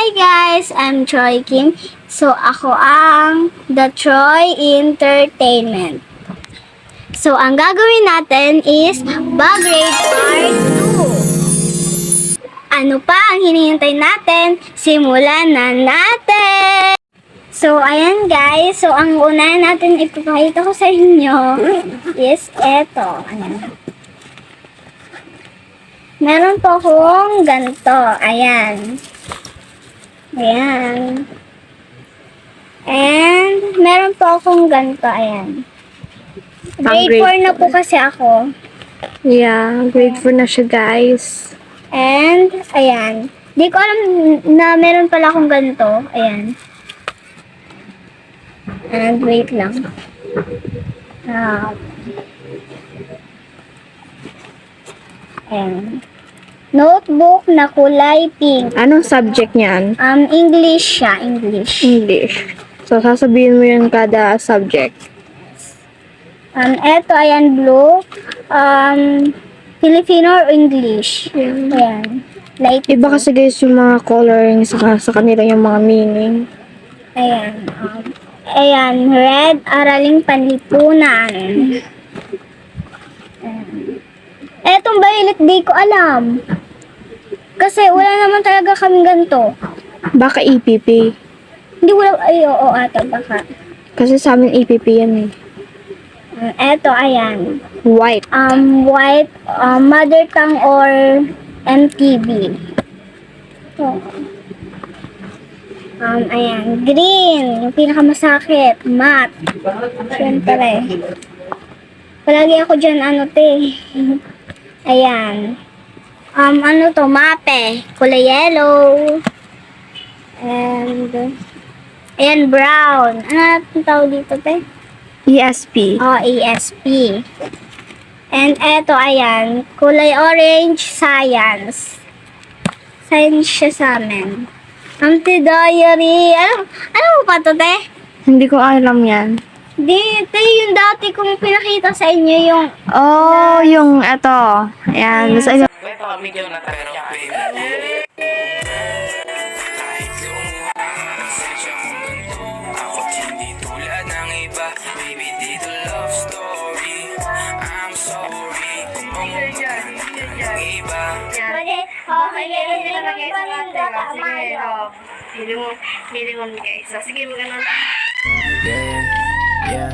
Hi guys, I'm Troy Kim. So ako ang The Troy Entertainment. So ang gagawin natin is bag raid part 2. Ano pa ang hinihintay natin? Simulan na natin! So ayan guys, so ang una natin ipapakita ko sa inyo is eto. Ayan. Meron po akong ganito. Ayan. Ayan. And, meron po akong ganito. Ayan. Grade 4 na po kasi ako. Yeah, grade 4 na siya, guys. And, ayan. Di ko alam na meron pala akong ganito. Ayan. And, wait lang. Ayan. Notebook na kulay pink. Anong subject niyan? English siya. English. English. So, sasabihin mo yun kada subject. Eto, ayan, blue. Filipino or English. Ayan. Light Iba blue. kasi guys yung mga coloring sa kanila yung mga meaning. Ayan. Ayan, red, araling panlipunan. Ayan. Etong violet, di ko alam. Kasi wala naman talaga kaming ganito. Baka EPP. Hindi wala, ay, oo, ata, baka. Kasi sa amin EPP yan eh. Eto, ayan. White. White, mother tongue or MTV. So, ayan. Green, yung pinakamasakit. Math. Siyempre. Palagi ako dyan, Ayan. Ano to? Mape. Kulay yellow. And, ayan, brown. Ano natin tawag dito, te? ESP. ESP. And eto, ayan, kulay orange, science. Science siya sa amin. Diary. Ano mo pa to, te? Hindi ko alam yan. Di, te, yung dati kong pinakita sa inyo yung... Oh, yung eto. Ayan. Basta ito. Ako't hindi tulad ng iba, baby, dito love story. I'm sorry kung pumupagkan ng iba. Feeling mo guys. So, sige, magano. Yeah.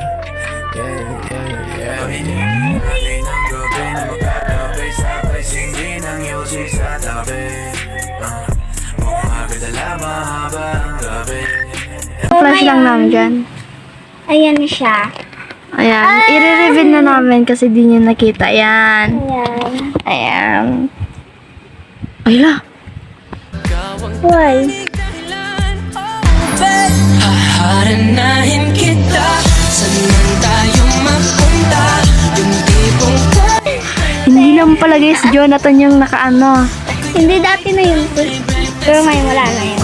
Natin ang gabi na magkakabay-sabay, sindi ng yosi sa tabi. Magdala mahaba ang gabi. Flash lang namin dyan. Ayan siya. Ayan. I-reveal na namin kasi di niyo nakita. Ayan. Ayan. Ayan. Ay la. Why? Haharanahin kita, saan tayo mapunta? Yung tipong Hindi lang pala guys, Jonathan yung nakaano. Hindi dati na yun. Pero ngayon wala na yun.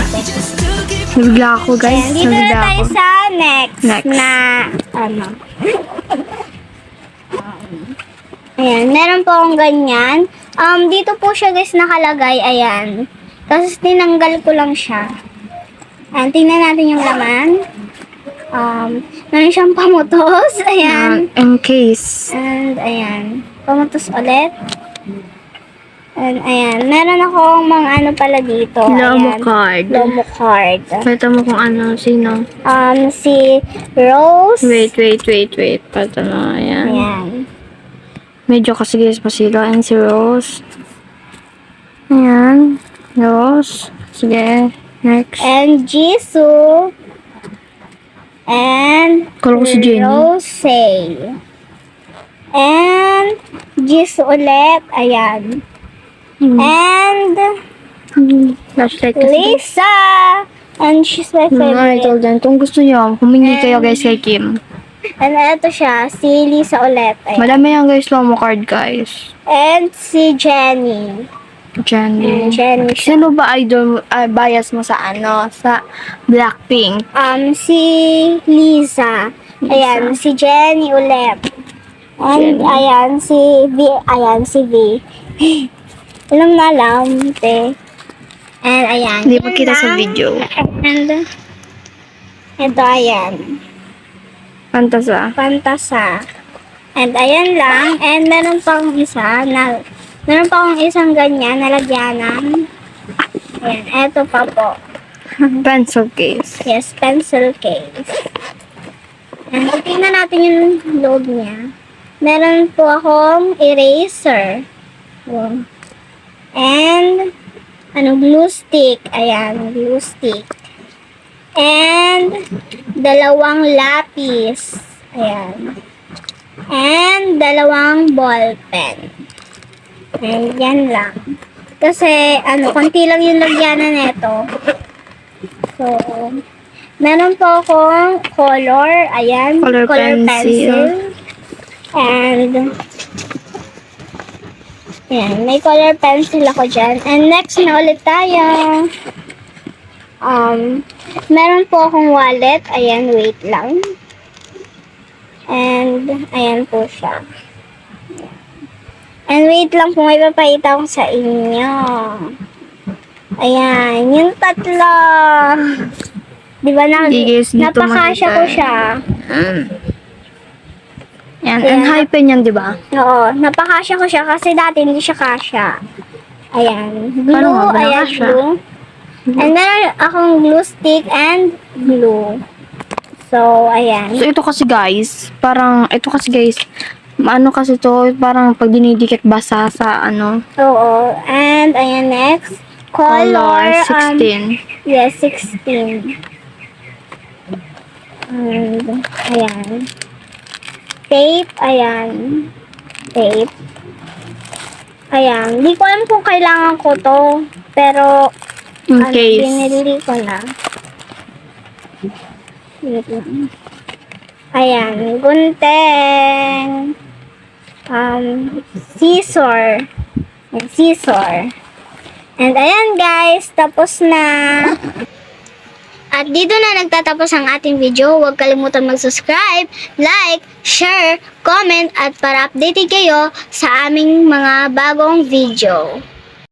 Nabigla ako guys. Ayan, dito na Nabigla tayo ako. sa next. Na, Ayan, meron po akong ganyan. Dito po siya guys nakalagay. Ayan. Tapos tinanggal ko lang siya. Ayan, tingnan natin yung laman. Meron siyang pamutos. Ayan. In case. And ayan. Pamutos ulit. And ayan. Meron akong mga ano pala dito. Lomo Ayan. card. Lomo card. Pakita mo kung ano, sino. Si Rose. Wait. Pakita mo, ayan. Ayan. Medyo kasi guys pasilo. Ayan si Rose. Ayan. Rose. Sige. Next. And Jisoo. And Kala ko si Jenny. Rose. And Jisoo ulit. Ayan. And Flashlight kasi. Lisa. And she's my I favorite. told them, kung gusto nyo, humingi kayo guys kay Kim. And ito siya, si Lisa ulit. Ayan. Madami yan guys, Lomo card guys. And si Jenny. Jenny. Jenny siya. Sino ba idol, bias mo sa ano? Sa Blackpink? Si Lisa. Ayan, si Jenny ulit. And Jenny. ayan, si V. Ayan, si V. Alam na alam, te. And ayan. Hindi yun makita sa lang. video. And ito ayan. Pantasa. Pantasa. And ayan lang. And meron pang isa na meron pa akong isang ganyan na lagyanan. Ayan. Eto pa po. Pencil case. Yes, pencil case. And tingnan natin yung loob niya. Meron po akong eraser. Wow. And glue stick. Ayan, glue stick. And dalawang lapis. Ayan. And dalawang ball pen. And yan lang. Kasi, konti lang yung lagyanan nito. So, meron po akong color. Ayan, Color pencil. pencil. And, ayan, may color pencil ako dyan. And next na ulit tayo. Meron po akong wallet. Ayan, wait lang. And, ayan po siya. And wait lang po, may papakita ko sa inyo. Ayan, yung tatlo. Di ba na, Hindi guys, dito napakasya makita. ko siya. Yan, Ayan. and high pen yan, di ba? Oo, napakasya ko siya kasi dati hindi siya kasya. Ayan, glue, Paano nga ba ayan, nakasya? glue. And meron akong glue stick and glue. So, ayan. So, ito kasi guys, ano kasi to, parang pag dinidikit basa sa Oo, and ayan next. Color, 16. yes, 16. And, ayan. Tape, ayan. Tape. Ayan. Di ko alam kung kailangan ko to. Pero, In case. binili ko na. Wait lang. Ayan. Gunting. Scissor. Ayan, scissor. And ayan guys, tapos na. At dito na nagtatapos ang ating video. Huwag kalimutan mag-subscribe, like, share, comment at para updated kayo sa aming mga bagong video.